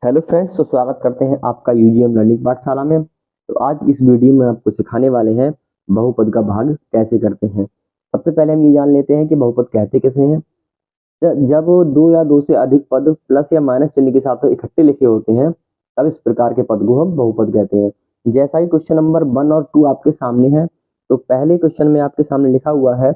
Hello friends, तो स्वागत करते हैं आपका यूजीएम लर्निंग पाठशाला में। तो आज इस वीडियो में आपको सिखाने वाले हैं बहुपद का भाग कैसे करते हैं। सबसे पहले हम ये जान लेते हैं कि बहुपद कहते किसे हैं। जब दो या दो से अधिक पद प्लस या माइनस चिन्ह के साथ इकट्ठे लिखे होते हैं तब इस प्रकार के पद को हम बहुपद कहते हैं। जैसा कि क्वेश्चन नंबर 1 और 2 आपके सामने है, तो पहले क्वेश्चन में आपके सामने लिखा हुआ है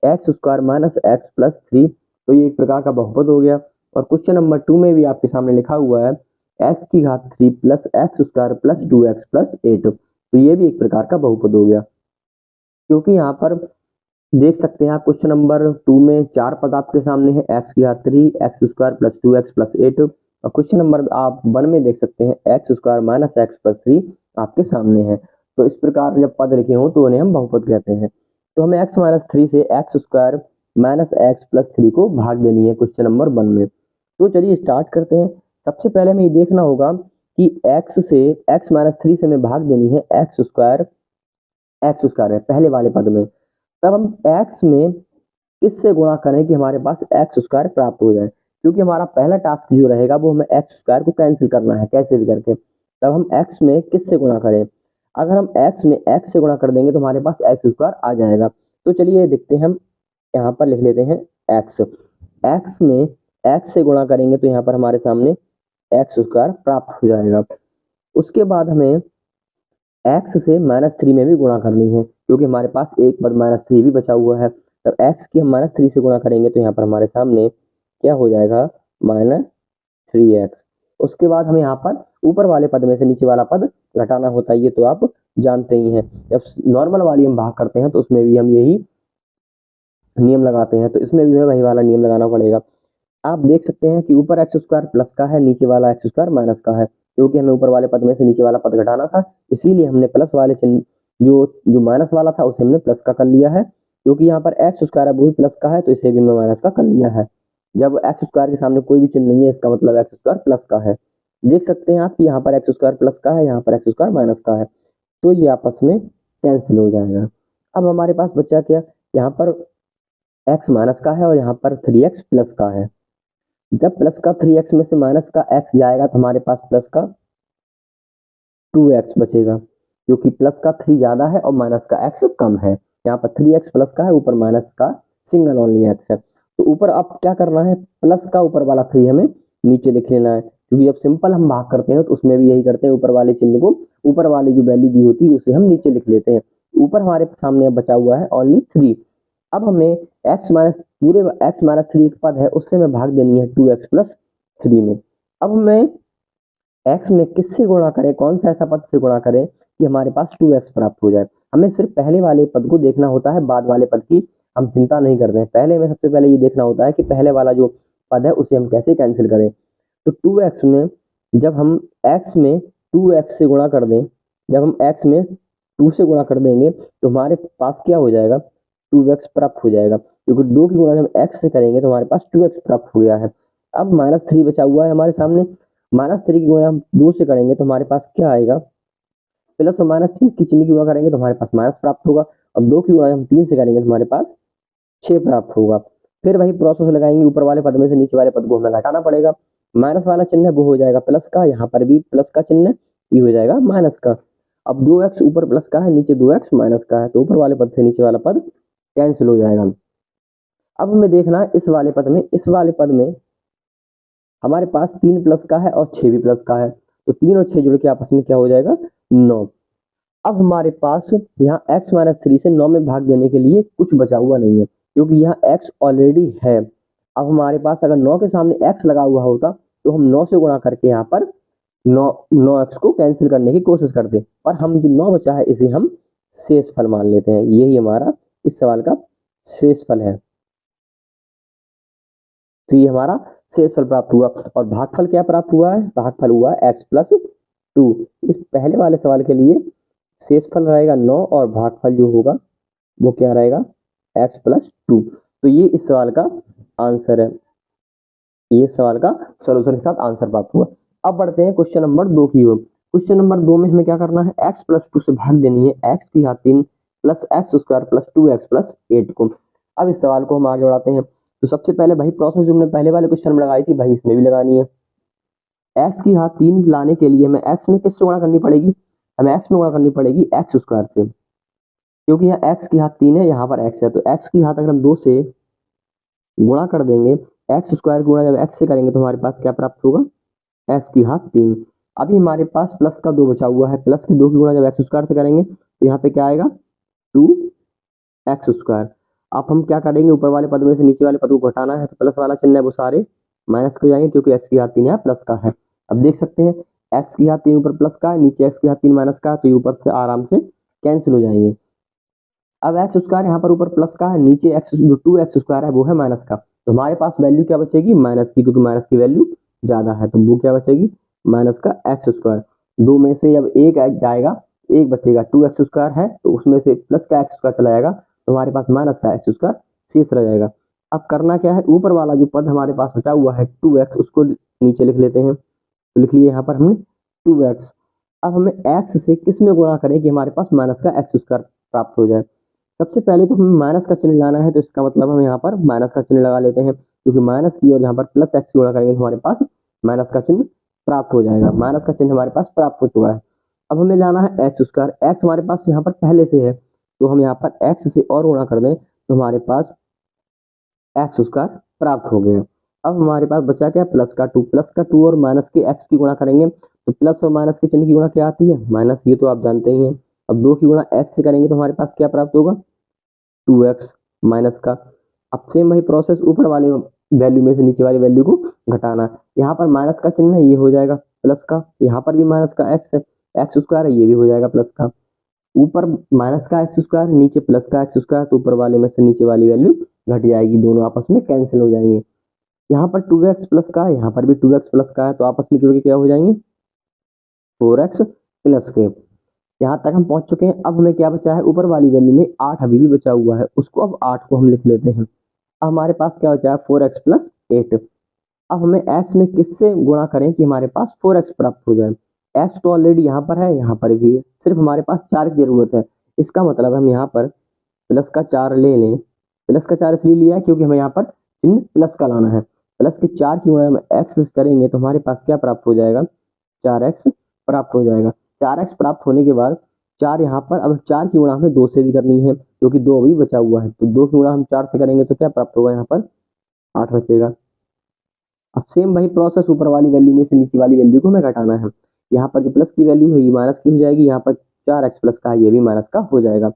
x square minus x plus 3, तो ये एक प्रकार का बहुपद हो गया। और क्वेश्चन नंबर 2 में भी आपके सामने लिखा हुआ है एक्स की घात 3 plus x square plus 2x plus 8, तो ये भी एक प्रकार का बहुपद हो गया। क्योंकि यहाँ पर देख सकते हैं आप क्वेश्चन नंबर 2 में 4 पद आपके सामने है, एक्स की घात 3, x square plus 2x plus 8, और क्वेश्चन नंबर आप 1 में देख सकते हैं x square minus x plus 3 आपके सामने है। तो इस प्रकार जब पद लिखे हों तो उन्हें हम बहुपद कहते हैं। तो हमें एक्स माइनस 3 से x square minus x plus 3 को भाग देनी है क्वेश्चन नंबर 1 में। तो चलिए स्टार्ट करते हैं। सबसे पहले हमें ये देखना होगा कि x से x माइनस 3 से हमें भाग देनी है एक्स स्क्वायर है पहले वाले पद में। तब हम x में किससे गुणा करें कि हमारे पास एक्स स्क्वायर प्राप्त हो जाए, क्योंकि हमारा पहला टास्क जो रहेगा वो हमें एक्स स्क्वायर को कैंसिल करना है कैसे भी करके। तब हम x में किससे गुणा करें। अगर हम x में x से गुणा कर देंगे तो हमारे पास एक्स स्क्वायर आ जाएगा। तो चलिए देखते हैं, हम यहाँ पर लिख लेते हैं x में x से गुणा करेंगे तो यहाँ पर हमारे सामने एक्स स्क्वायर प्राप्त हो जाएगा। उसके बाद हमें x से -3 में भी गुणा करनी है, क्योंकि हमारे पास एक पद -3 भी बचा हुआ है। तब x की हम -3 से गुणा करेंगे तो यहाँ पर हमारे सामने क्या हो जाएगा, -3x। उसके बाद हमें यहाँ पर ऊपर वाले पद में से नीचे वाला पद घटाना होता है, ये तो आप जानते ही हैं। जब नॉर्मल वाली हम भाग करते हैं तो उसमें भी हम यही नियम लगाते हैं, तो इसमें भी हमें वही वाला नियम लगाना पड़ेगा। आप देख सकते हैं कि ऊपर एक्स स्क्वायर प्लस का है, नीचे वाला एक्स स्क्वायर माइनस का है। क्योंकि हमें ऊपर वाले पद में से नीचे वाला पद घटाना था, इसीलिए हमने प्लस वाले चिन्ह जो जो माइनस वाला था उसे हमने प्लस का कर लिया है। क्योंकि यहाँ पर एक्स स्क्वायर है वो भी प्लस का है, तो इसे भी हमने माइनस का कर लिया है। जब एक्स स्क्वायर के सामने कोई भी चिन्ह नहीं है, इसका मतलब एक्स स्क्वायर प्लस का है। देख सकते हैं आप कि यहाँ पर एक्स स्क्वायर प्लस का है, यहाँ पर एक्स स्क्वायर माइनस का है, तो ये आपस में कैंसिल हो जाएगा। अब हमारे पास बच्चा क्या, यहाँ पर एक्स माइनस का है और यहाँ पर 3x प्लस का है। जब प्लस का 3x में से माइनस का x जाएगा तो हमारे पास प्लस का 2x बचेगा, क्योंकि प्लस का 3 ज्यादा है और माइनस का x कम है। यहाँ पर 3x प्लस का है, ऊपर माइनस का सिंगल ओनली x है। तो ऊपर अब क्या करना है, प्लस का ऊपर वाला 3 हमें नीचे लिख लेना है, क्योंकि जब सिंपल हम भाग करते हैं तो उसमें भी यही करते हैं, ऊपर वाले चिन्ह को, ऊपर वाली जो वैल्यू दी होती है उसे हम नीचे लिख लेते हैं। ऊपर हमारे सामने अब बचा हुआ है ओनली 3। अब हमें पूरे x माइनस 3 एक पद है, उससे हमें भाग देनी है 2x प्लस 3 में। अब हमें x में किससे गुणा करें, कौन सा ऐसा पद से गुणा करें कि हमारे पास 2x प्राप्त हो जाए। हमें सिर्फ पहले वाले पद को देखना होता है, बाद वाले पद की हम चिंता नहीं करते हैं। पहले में सबसे पहले ये देखना होता है कि पहले वाला जो पद है उसे हम कैसे कैंसिल करें। तो 2x में जब हम x में 2x से गुणा कर दें, जब हम x में 2 से गुणा कर देंगे तो हमारे पास क्या हो जाएगा, 2x प्राप्त हो जाएगा। क्योंकि 2 की गुणा हम x से करेंगे तो हमारे पास 2x प्राप्त हो गया है। अब -3 बचा हुआ है हमारे सामने, -3 की गुणा हम 2 से करेंगे तो हमारे पास क्या आएगा, प्लस और माइनस की चिन्ह की गुणा करेंगे तो हमारे पास माइनस प्राप्त होगा। अब 2 की गुणा हम 3 से करेंगे तो हमारे पास 6 प्राप्त होगा। फिर वही प्रोसेस लगाएंगे, ऊपर वाले पद में से नीचे वाले पद को हमें घटाना पड़ेगा। माइनस वाला चिन्ह है वो हो जाएगा प्लस का, यहाँ पर भी प्लस का चिन्ह, ये हो जाएगा माइनस का। अब 2x ऊपर प्लस का है, नीचे 2x माइनस का है, तो ऊपर वाले पद से नीचे वाला पद कैंसिल हो जाएगा। अब हमें देखना है इस वाले पद में, इस वाले पद में हमारे पास 3 प्लस का है और 6 भी प्लस का है, तो 3 और 6 जुड़ के आपस में क्या हो जाएगा, 9। अब हमारे पास यहाँ x माइनस 3 से 9 में भाग देने के लिए कुछ बचा हुआ नहीं है, क्योंकि यहाँ x ऑलरेडी है। अब हमारे पास अगर 9 के सामने x लगा हुआ होता तो हम 9 से गुणा करके यहाँ पर 9x को कैंसिल करने की कोशिश करते, पर हम जो 9 बचा है इसे हम शेष फल मान लेते हैं। यही हमारा इस सवाल का शेष फल है। तो ये हमारा शेष फल प्राप्त हुआ। और भागफल क्या प्राप्त हुआ है, भागफल हुआ x प्लस 2। इस पहले वाले सवाल के लिए शेष फल रहेगा 9 और भागफल जो होगा वो क्या रहेगा, x प्लस 2। तो ये इस सवाल का आंसर है, ये सवाल का सॉल्यूशन के साथ आंसर प्राप्त हुआ। अब बढ़ते हैं क्वेश्चन नंबर 2 की ओर। क्वेश्चन नंबर 2 में हमें क्या करना है, x प्लस 2 से भाग देनी है x की घात 3 plus x square plus 2x plus 8 को। अब इस सवाल को हम आगे बढ़ाते हैं। तो सबसे पहले वही प्रोसेस जो हमने पहले वाले क्वेश्चन में लगाई थी वही इसमें भी लगानी है। x की घात 3 लाने के लिए हमें x में किससे गुणा करनी पड़ेगी, हमें x में गुणा करनी पड़ेगी x स्क्वायर से, क्योंकि यहाँ x की घात 3 है, यहाँ पर x है, तो x की घात अगर हम 2 से गुणा कर देंगे, x स्क्वायर गुणा जब x से करेंगे तो हमारे पास क्या प्राप्त होगा, x की घात 3। अभी हमारे पास प्लस का 2 बचा हुआ है, प्लस के 2 की गुणा जब x स्क्वायर से करेंगे तो यहाँ पे क्या आएगा 2x स्क्वायर। अब हम क्या करेंगे, ऊपर वाले पद में से नीचे वाले पद को घटाना है, तो प्लस वाला चिन्ह है वो सारे माइनस हो जाएंगे, क्योंकि x की घात 3 यहाँ प्लस का है। अब देख सकते हैं x की घात 3 ऊपर प्लस का है, नीचे x की घात 3 माइनस का है, तो ये ऊपर से आराम से कैंसिल हो जाएंगे। अब एक्स स्क्वायर यहाँ पर ऊपर प्लस का है, नीचे एक्स जो 2x स्क्वायर है वो है माइनस का, तो हमारे पास वैल्यू क्या बचेगी, माइनस की, क्योंकि माइनस की वैल्यू ज्यादा है, तो वो क्या बचेगी, माइनस का एक्स स्क्वायर। दो में से जब एक जाएगा, एक बचेगा, 2x स्क्वायर है तो उसमें से प्लस का एक्स स्क्वायर चला जाएगा, तो हमारे पास माइनस का एक्स स्क्वायर शेष रह जाएगा। अब करना क्या है, ऊपर वाला जो पद हमारे पास बचा हुआ है 2x, उसको नीचे लिख लेते हैं, तो लिख लिए यहाँ पर हमने 2x। अब हमें x से किस में गुणा करें कि हमारे पास माइनस का एक्स स्क्वायर प्राप्त हो जाए। सबसे पहले तो हमें माइनस का चिन्ह लाना है, तो इसका मतलब हम यहाँ पर माइनस का चिन्ह लगा लेते हैं, क्योंकि माइनस की और यहाँ पर प्लस एक्स गुणा करेंगे तो हमारे पास माइनस का चिन्ह प्राप्त हो जाएगा। माइनस का चिन्ह हमारे पास प्राप्त हो चुका है। अब हमें लाना है एक्स स्क्वायर, एक्स हमारे पास यहाँ पर पहले से है, तो हम यहाँ पर एक्स से और गुणा कर दें तो हमारे पास एक्स स्क्वायर प्राप्त हो गया। अब हमारे पास बचा क्या, प्लस का 2, प्लस का 2 और माइनस के एक्स की गुणा करेंगे तो प्लस और माइनस के चिन्ह की गुणा क्या आती है, माइनस, ये तो आप जानते ही हैं। अब 2 की गुणा एक्स से करेंगे तो हमारे पास क्या प्राप्त होगा, 2x माइनस का। अब सेम वही प्रोसेस ऊपर वाले वैल्यू में से नीचे वाली वैल्यू को घटाना। यहाँ पर माइनस का चिन्ह है, ये हो जाएगा प्लस का, यहाँ पर भी माइनस का एक्स है, एक्स स्क्वायर है, ये भी हो जाएगा प्लस का। ऊपर माइनस का एक्स स्क्वायर, नीचे प्लस का एक्स स्क्वायर, तो ऊपर वाले में से नीचे वाली वैल्यू घट जाएगी, दोनों आपस में कैंसिल हो जाएंगे। यहाँ पर 2x प्लस का है, यहाँ पर भी 2x प्लस का है, तो आपस में जुड़ के क्या हो जाएंगे, 4x प्लस के। यहाँ तक हम पहुंच चुके हैं। अब हमें क्या बचा है, ऊपर वाली वैल्यू में 8 अभी भी बचा हुआ है, उसको अब 8 को हम लिख लेते हैं। अब हमारे पास क्या बचा है, 4x प्लस 8। अब हमें x में किससे गुणा करें कि हमारे पास 4x प्राप्त हो जाए। x तो ऑलरेडी यहाँ पर है, यहाँ पर भी है, सिर्फ हमारे पास 4 की जरूरत है। इसका मतलब हम यहाँ पर प्लस का 4 ले लें। प्लस का 4 इसलिए लिया है क्योंकि हमें यहाँ पर चिन्ह प्लस का लाना है। प्लस के 4 की गुणा हम x करेंगे तो हमारे पास क्या प्राप्त हो जाएगा, 4x प्राप्त हो जाएगा। 4x प्राप्त होने के बाद 4 यहाँ पर, अब 4 की गुणा हमें 2 से भी करनी है, क्योंकि 2 अभी बचा हुआ है, तो 2 की गुणा हम 4 से करेंगे तो क्या प्राप्त होगा, यहाँ पर 8 बचेगा। अब सेम वही प्रोसेस ऊपर वाली वैल्यू में से नीचे वाली वैल्यू को हमें घटाना है। यहाँ पर जो प्लस की वैल्यू है ये माइनस की हो जाएगी, यहाँ पर 4x प्लस का है, ये भी माइनस का हो जाएगा।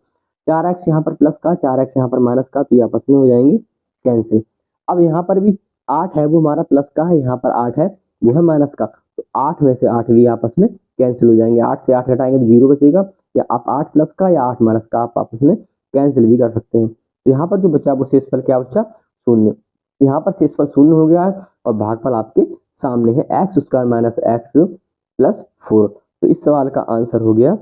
4x यहाँ पर प्लस का, 4x यहाँ पर माइनस का, तो ये आपस में हो जाएंगे कैंसिल। अब यहाँ पर भी 8 है, वो हमारा प्लस का है, यहाँ पर 8 है, वो है माइनस का, तो 8 में से 8 भी आपस में कैंसिल हो जाएंगे। 8 से 8 घटाएंगे तो 0 बचेगा, या आप 8 प्लस का या 8 माइनस का आप आपस में कैंसिल भी कर सकते हैं। तो यहाँ पर जो बचा वो शेषफल क्या बचा, शून्य। यहाँ पर शेषफल शून्य हो गया है और भागफल आपके सामने है, x square minus x plus 4। तो इस सवाल का आंसर हो गया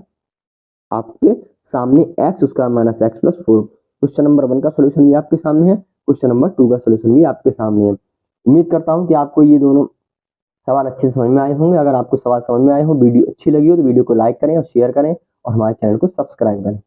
आपके सामने x square minus x plus 4। Question number 1 का सोल्यूशन भी आपके सामने है, क्वेश्चन नंबर 2 का सोल्यूशन भी आपके सामने है। उम्मीद करता हूँ कि आपको ये दोनों सवाल अच्छे से समझ में आए होंगे। अगर आपको सवाल समझ में आए हो, वीडियो अच्छी लगी हो तो वीडियो को लाइक करें और शेयर करें और हमारे चैनल को सब्सक्राइब करें।